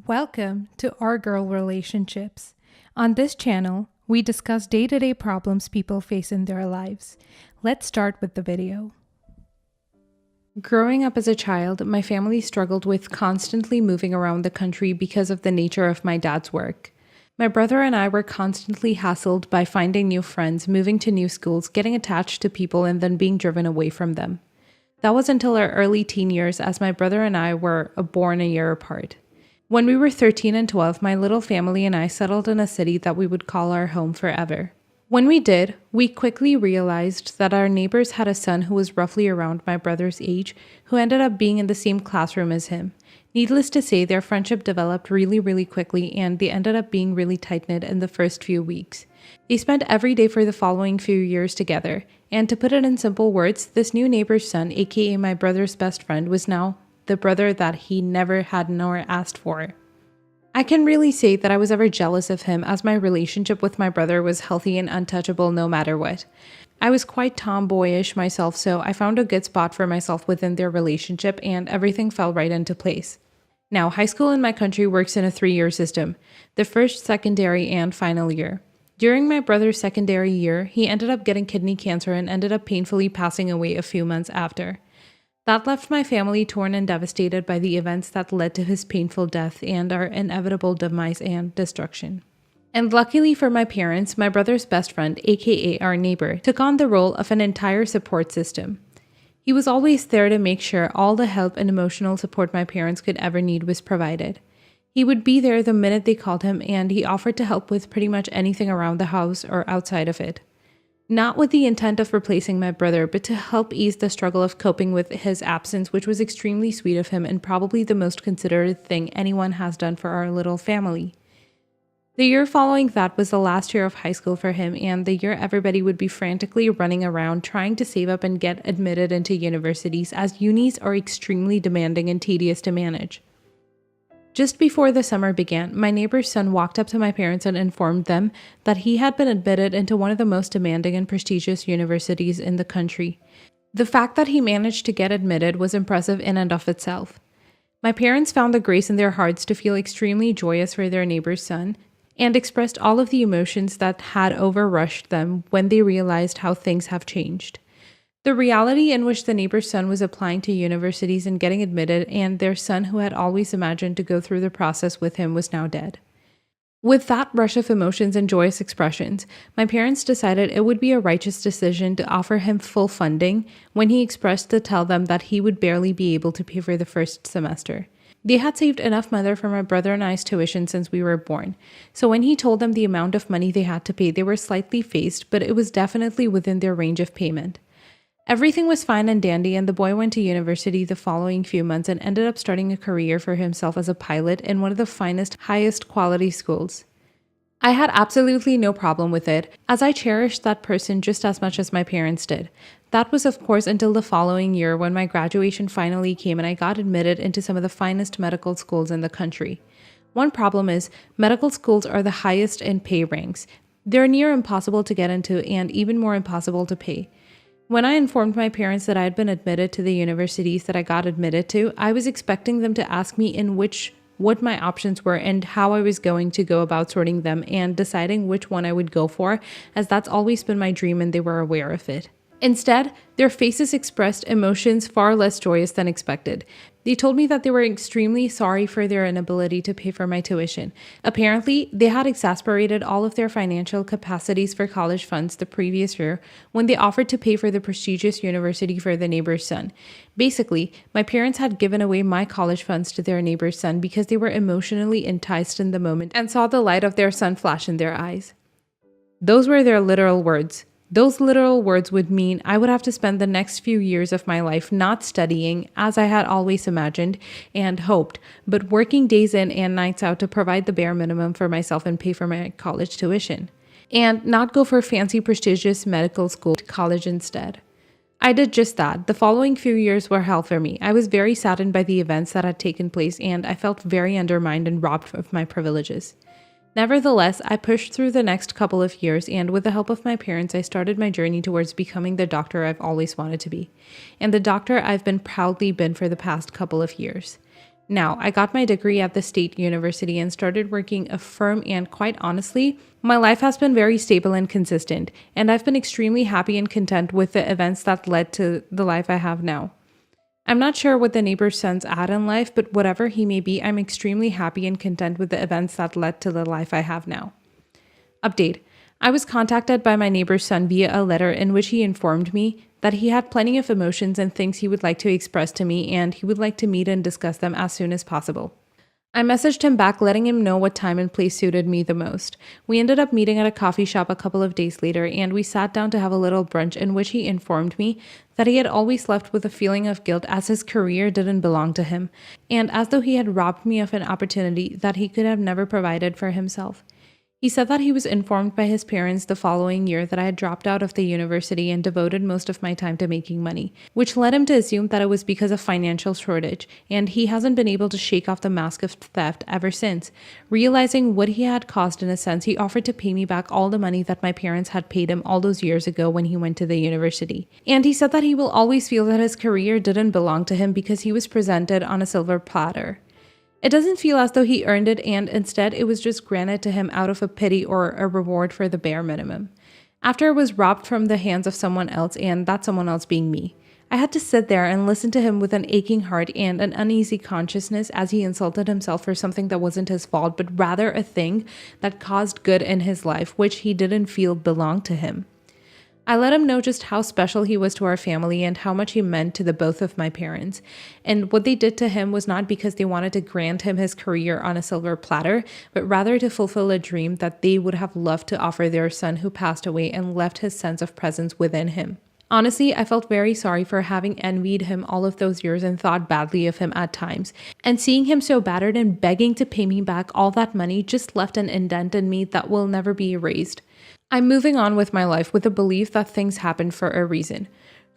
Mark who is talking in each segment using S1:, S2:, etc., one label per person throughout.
S1: Welcome to Our Girl Relationships. On this channel, we discuss day-to-day problems people face in their lives. Let's start with the video. Growing up as a child, my family struggled with constantly moving around the country because of the nature of my dad's work. My brother and I were constantly hassled by finding new friends, moving to new schools, getting attached to people, and then being driven away from them. That was until our early teen years, as my brother and I were born a year apart. When we were 13 and 12, my little family and I settled in a city that we would call our home forever. When we did, we quickly realized that our neighbors had a son who was roughly around my brother's age, who ended up being in the same classroom as him. Needless to say, their friendship developed really quickly, and they ended up being really tight-knit in the first few weeks. They spent every day for the following few years together, and to put it in simple words, this new neighbor's son, aka my brother's best friend, was now the brother that he never had nor asked for. I can really say that I was ever jealous of him, as my relationship with my brother was healthy and untouchable no matter what. I was quite tomboyish myself, so I found a good spot for myself within their relationship, and everything fell right into place. Now, high school in my country works in a 3-year system: the first, secondary, and final year. During my brother's secondary year, he ended up getting kidney cancer and ended up painfully passing away a few months after. That left my family torn and devastated by the events that led to his painful death and our inevitable demise and destruction. And luckily for my parents, my brother's best friend, aka our neighbor, took on the role of an entire support system. He was always there to make sure all the help and emotional support my parents could ever need was provided. He would be there the minute they called him, and he offered to help with pretty much anything around the house or outside of it. Not with the intent of replacing my brother, but to help ease the struggle of coping with his absence, which was extremely sweet of him and probably the most considerate thing anyone has done for our little family. The year following that was the last year of high school for him, and the year everybody would be frantically running around trying to save up and get admitted into universities, as unis are extremely demanding and tedious to manage. Just before the summer began, my neighbor's son walked up to my parents and informed them that he had been admitted into one of the most demanding and prestigious universities in the country. The fact that he managed to get admitted was impressive in and of itself. My parents found the grace in their hearts to feel extremely joyous for their neighbor's son, and expressed all of the emotions that had overrushed them when they realized how things have changed. The reality in which the neighbor's son was applying to universities and getting admitted, and their son, who had always imagined to go through the process with him, was now dead. With that rush of emotions and joyous expressions, my parents decided it would be a righteous decision to offer him full funding when he expressed to tell them that he would barely be able to pay for the first semester. They had saved enough money for my brother and I's tuition since we were born, so when he told them the amount of money they had to pay, they were slightly phased, but it was definitely within their range of payment. Everything was fine and dandy, and the boy went to university the following few months and ended up starting a career for himself as a pilot in one of the finest, highest quality schools. I had absolutely no problem with it, as I cherished that person just as much as my parents did. That was, of course, until the following year when my graduation finally came and I got admitted into some of the finest medical schools in the country. One problem is, medical schools are the highest in pay ranks. They're near impossible to get into and even more impossible to pay. When I informed my parents that I had been admitted to the universities that I got admitted to, I was expecting them to ask me what my options were and how I was going to go about sorting them and deciding which one I would go for, as that's always been my dream and they were aware of it. Instead, their faces expressed emotions far less joyous than expected. They told me that they were extremely sorry for their inability to pay for my tuition. Apparently, they had exasperated all of their financial capacities for college funds the previous year when they offered to pay for the prestigious university for the neighbor's son. Basically, my parents had given away my college funds to their neighbor's son because they were emotionally enticed in the moment and saw the light of their son flash in their eyes. Those were their literal words. Those literal words would mean I would have to spend the next few years of my life not studying, as I had always imagined and hoped, but working days in and nights out to provide the bare minimum for myself and pay for my college tuition, and not go for fancy prestigious medical school college instead. I did just that. The following few years were hell for me. I was very saddened by the events that had taken place, and I felt very undermined and robbed of my privileges. Nevertheless, I pushed through the next couple of years, and with the help of my parents, I started my journey towards becoming the doctor I've always wanted to be, and the doctor I've proudly been for the past couple of years. Now, I got my degree at the state university and started working a firm, and quite honestly, my life has been very stable and consistent, and I've been extremely happy and content with the events that led to the life I have now. I'm not sure what the neighbor's son's at in life, but whatever he may be, I'm extremely happy and content with the events that led to the life I have now. Update. I was contacted by my neighbor's son via a letter in which he informed me that he had plenty of emotions and things he would like to express to me, and he would like to meet and discuss them as soon as possible. I messaged him back letting him know what time and place suited me the most. We ended up meeting at a coffee shop a couple of days later, and we sat down to have a little brunch in which he informed me that he had always left with a feeling of guilt as his career didn't belong to him, and as though he had robbed me of an opportunity that he could have never provided for himself. He said that he was informed by his parents the following year that I had dropped out of the university and devoted most of my time to making money, which led him to assume that it was because of financial shortage, and he hasn't been able to shake off the mask of theft ever since. Realizing what he had caused in a sense, he offered to pay me back all the money that my parents had paid him all those years ago when he went to the university. And he said that he will always feel that his career didn't belong to him because he was presented on a silver platter. It doesn't feel as though he earned it, and instead it was just granted to him out of a pity or a reward for the bare minimum. After it was robbed from the hands of someone else, and that someone else being me, I had to sit there and listen to him with an aching heart and an uneasy consciousness as he insulted himself for something that wasn't his fault, but rather a thing that caused good in his life, which he didn't feel belonged to him. I let him know just how special he was to our family and how much he meant to the both of my parents. And what they did to him was not because they wanted to grant him his career on a silver platter, but rather to fulfill a dream that they would have loved to offer their son who passed away and left his sense of presence within him. Honestly, I felt very sorry for having envied him all of those years and thought badly of him at times. And seeing him so battered and begging to pay me back all that money just left an indent in me that will never be erased. I'm moving on with my life with the belief that things happened for a reason.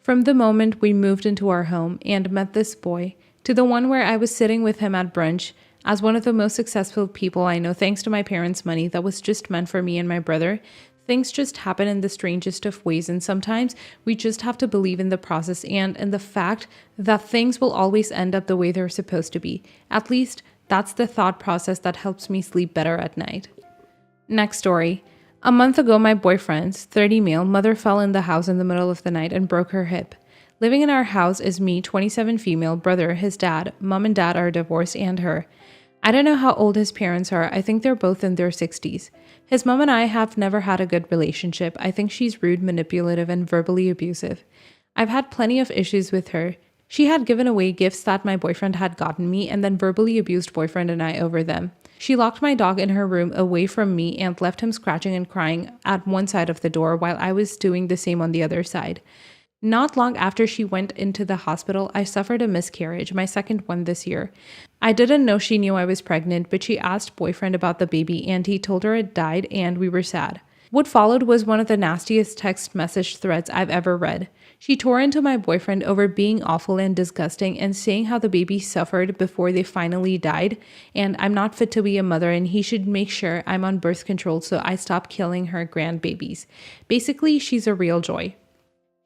S1: From the moment we moved into our home and met this boy, to the one where I was sitting with him at brunch, as one of the most successful people I know thanks to my parents' money that was just meant for me and my brother, things just happen in the strangest of ways, and sometimes we just have to believe in the process and in the fact that things will always end up the way they're supposed to be. At least, that's the thought process that helps me sleep better at night. Next story. A month ago, my boyfriend's 30 male mother fell in the house in the middle of the night and broke her hip. Living in our house is me, 27 female, brother, his dad, mom and dad are divorced, and her. I don't know how old his parents are. I think they're both in their 60s. His mom and I have never had a good relationship. I think she's rude, manipulative, and verbally abusive. I've had plenty of issues with her. She had given away gifts that my boyfriend had gotten me and then verbally abused boyfriend and I over them. She locked my dog in her room away from me and left him scratching and crying at one side of the door while I was doing the same on the other side. Not long after she went into the hospital, I suffered a miscarriage, my second one this year. I didn't know she knew I was pregnant, but she asked boyfriend about the baby and he told her it died and we were sad. What followed was one of the nastiest text message threads I've ever read. She tore into my boyfriend over being awful and disgusting and saying how the baby suffered before they finally died, and I'm not fit to be a mother and he should make sure I'm on birth control so I stop killing her grandbabies. Basically, she's a real joy.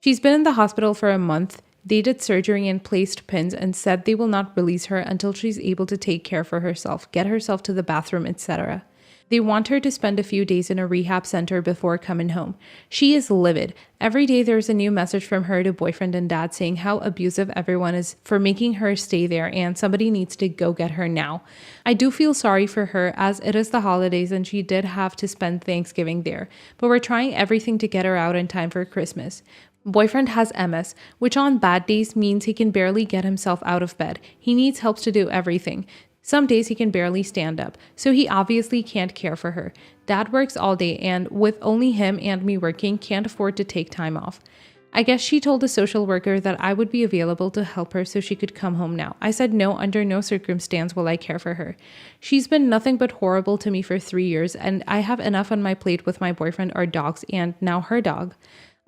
S1: She's been in the hospital for a month. They did surgery and placed pins and said they will not release her until she's able to take care for herself, get herself to the bathroom, etc. They want her to spend a few days in a rehab center before coming home. She is livid. Every day there's a new message from her to boyfriend and dad saying how abusive everyone is for making her stay there and somebody needs to go get her now. I do feel sorry for her as it is the holidays and she did have to spend Thanksgiving there, but we're trying everything to get her out in time for Christmas. Boyfriend has MS, which on bad days means he can barely get himself out of bed. He needs help to do everything. Some days he can barely stand up, so he obviously can't care for her. Dad works all day and, with only him and me working, can't afford to take time off. I guess she told the social worker that I would be available to help her so she could come home now. I said no, under no circumstance will I care for her. She's been nothing but horrible to me for 3 years, and I have enough on my plate with my boyfriend, our dogs, and now her dog.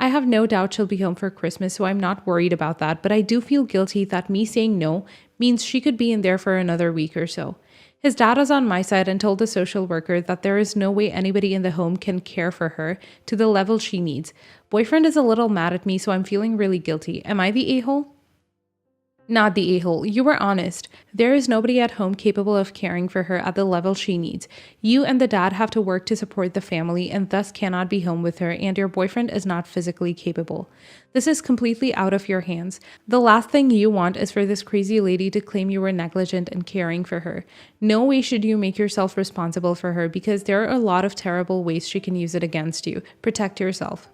S1: I have no doubt she'll be home for Christmas, so I'm not worried about that, but I do feel guilty that me saying no means she could be in there for another week or so. His dad is on my side and told the social worker that there is no way anybody in the home can care for her to the level she needs. Boyfriend is a little mad at me, so I'm feeling really guilty. Am I the a-hole? Not the a-hole. You were honest. There is nobody at home capable of caring for her at the level she needs. You and the dad have to work to support the family and thus cannot be home with her, and your boyfriend is not physically capable. This is completely out of your hands. The last thing you want is for this crazy lady to claim you were negligent in caring for her. No way should you make yourself responsible for her because there are a lot of terrible ways she can use it against you. Protect yourself.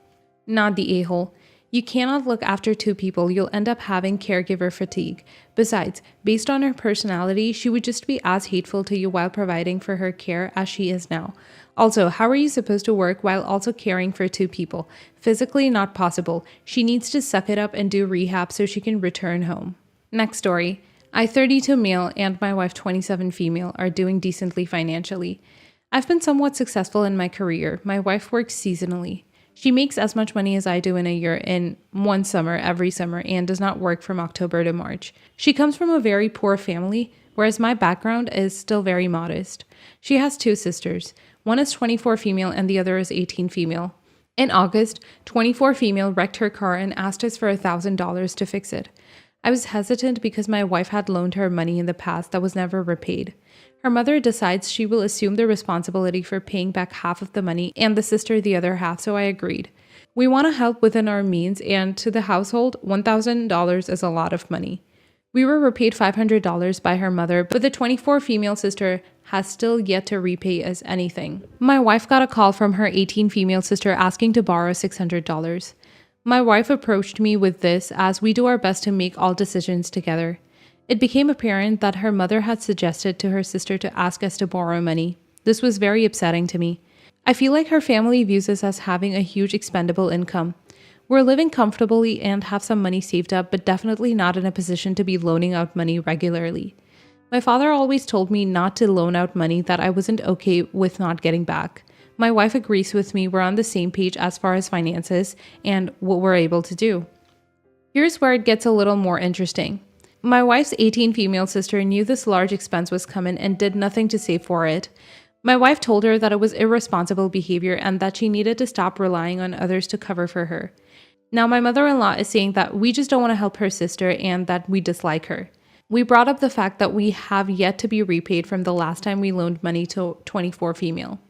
S1: Not the a-hole. You cannot look after two people, you'll end up having caregiver fatigue. Besides, based on her personality, she would just be as hateful to you while providing for her care as she is now. Also, how are you supposed to work while also caring for two people? Physically not possible. She needs to suck it up and do rehab so she can return home. Next story. I, 32 male, and my wife, 27 female, are doing decently financially. I've been somewhat successful in my career. My wife works seasonally. She makes as much money as I do in a year in one summer every summer and does not work from October to March. She comes from a very poor family, whereas my background is still very modest. She has two sisters. One is 24 female and the other is 18 female. In August, 24 female wrecked her car and asked us for $1,000 to fix it. I was hesitant because my wife had loaned her money in the past that was never repaid. Her mother decides she will assume the responsibility for paying back half of the money and the sister the other half, so I agreed. We want to help within our means, and to the household, $1,000 is a lot of money. We were repaid $500 by her mother, but the 24 female sister has still yet to repay us anything. My wife got a call from her 18 female sister asking to borrow $600. My wife approached me with this as we do our best to make all decisions together. It became apparent that her mother had suggested to her sister to ask us to borrow money. This was very upsetting to me. I feel like her family views us as having a huge expendable income. We're living comfortably and have some money saved up, but definitely not in a position to be loaning out money regularly. My father always told me not to loan out money that I wasn't okay with not getting back. My wife agrees with me. We're on the same page as far as finances and what we're able to do. Here's where it gets a little more interesting. My wife's 18 female sister knew this large expense was coming and did nothing to save for it. My wife told her that it was irresponsible behavior and that she needed to stop relying on others to cover for her. Now my mother-in-law is saying that we just don't want to help her sister and that we dislike her. We brought up the fact that we have yet to be repaid from the last time we loaned money to 24 female.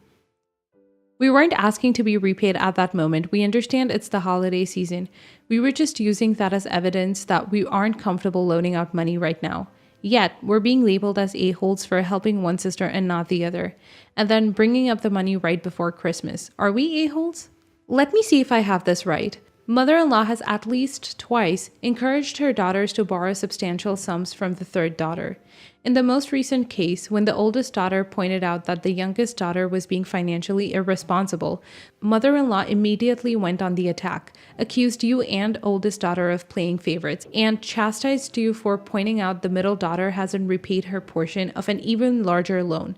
S1: We weren't asking to be repaid at that moment. We understand it's the holiday season. We were just using that as evidence that we aren't comfortable loaning out money right now. Yet, we're being labeled as a-holes for helping one sister and not the other, and then bringing up the money right before Christmas. Are we a-holes? Let me see if I have this right. Mother-in-law has at least twice encouraged her daughters to borrow substantial sums from the third daughter. In the most recent case, when the oldest daughter pointed out that the youngest daughter was being financially irresponsible, mother-in-law immediately went on the attack, accused you and oldest daughter of playing favorites, and chastised you for pointing out the middle daughter hasn't repaid her portion of an even larger loan.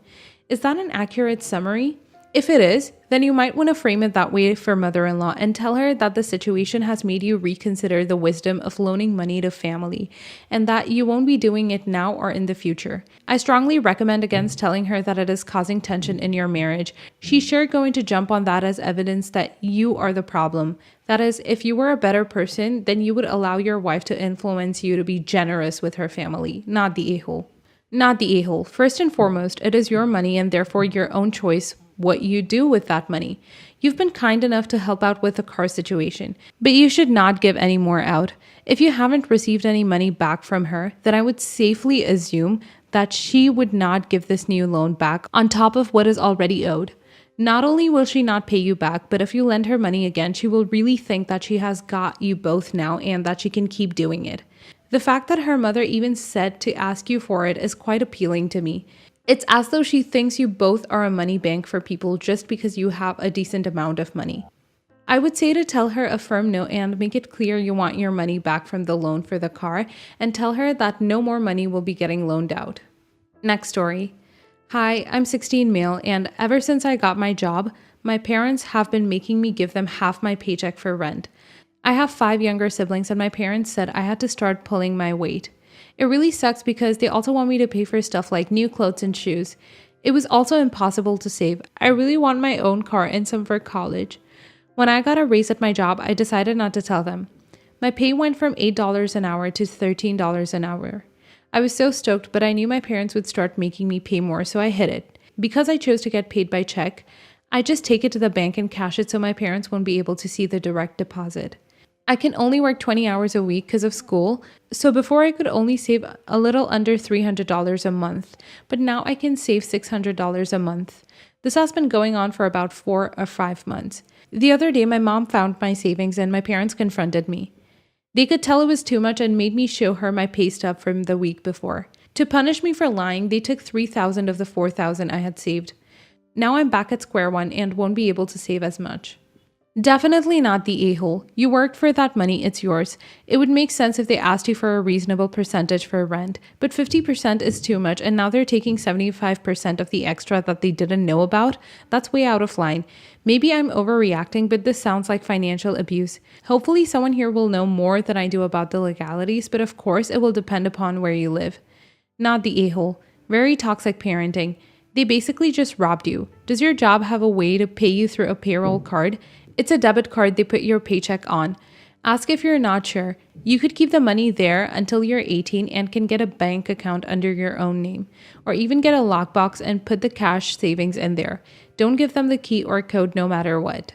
S1: Is that an accurate summary? If it is, then you might want to frame it that way for mother-in-law and tell her that the situation has made you reconsider the wisdom of loaning money to family and that you won't be doing it now or in the future. I strongly recommend against telling her that it is causing tension in your marriage. She's sure going to jump on that as evidence that you are the problem. That is, if you were a better person, then you would allow your wife to influence you to be generous with her family, not the a-hole. Not the a-hole. First and foremost, it is your money and therefore your own choice what you do with that money. You've been kind enough to help out with the car situation, but you should not give any more out. If you haven't received any money back from her, then I would safely assume that she would not give this new loan back on top of what is already owed. Not only will she not pay you back, but if you lend her money again, she will really think that she has got you both now and that she can keep doing it. The fact that her mother even said to ask you for it is quite appealing to me. It's as though she thinks you both are a money bank for people just because you have a decent amount of money. I would say to tell her a firm no and make it clear you want your money back from the loan for the car and tell her that no more money will be getting loaned out. Next story. Hi, I'm 16 male and ever since I got my job, my parents have been making me give them half my paycheck for rent. I have 5 younger siblings and my parents said I had to start pulling my weight. It really sucks because they also want me to pay for stuff like new clothes and shoes. It was also impossible to save. I really want my own car and some for college. When I got a raise at my job, I decided not to tell them. My pay went from $8 an hour to $13 an hour. I was so stoked, but I knew my parents would start making me pay more, so I hid it. Because I chose to get paid by check, I just take it to the bank and cash it so my parents won't be able to see the direct deposit. I can only work 20 hours a week because of school, so before I could only save a little under $300 a month, but now I can save $600 a month. This has been going on for about 4 or 5 months. The other day, my mom found my savings and my parents confronted me. They could tell it was too much and made me show her my pay stub from the week before. To punish me for lying, they took $3,000 of the $4,000 I had saved. Now I'm back at square one and won't be able to save as much. Definitely not the a-hole. You worked for that money, it's yours. It would make sense if they asked you for a reasonable percentage for rent, but 50% is too much and now they're taking 75% of the extra that they didn't know about. That's way out of line. Maybe I'm overreacting, but this sounds like financial abuse. Hopefully someone here will know more than I do about the legalities, but of course it will depend upon where you live. Not the a-hole. Very toxic parenting. They basically just robbed you. Does your job have a way to pay you through a payroll card? It's a debit card they put your paycheck on. Ask if you're not sure. You could keep the money there until you're 18 and can get a bank account under your own name, or even get a lockbox and put the cash savings in there. Don't give them the key or code no matter what.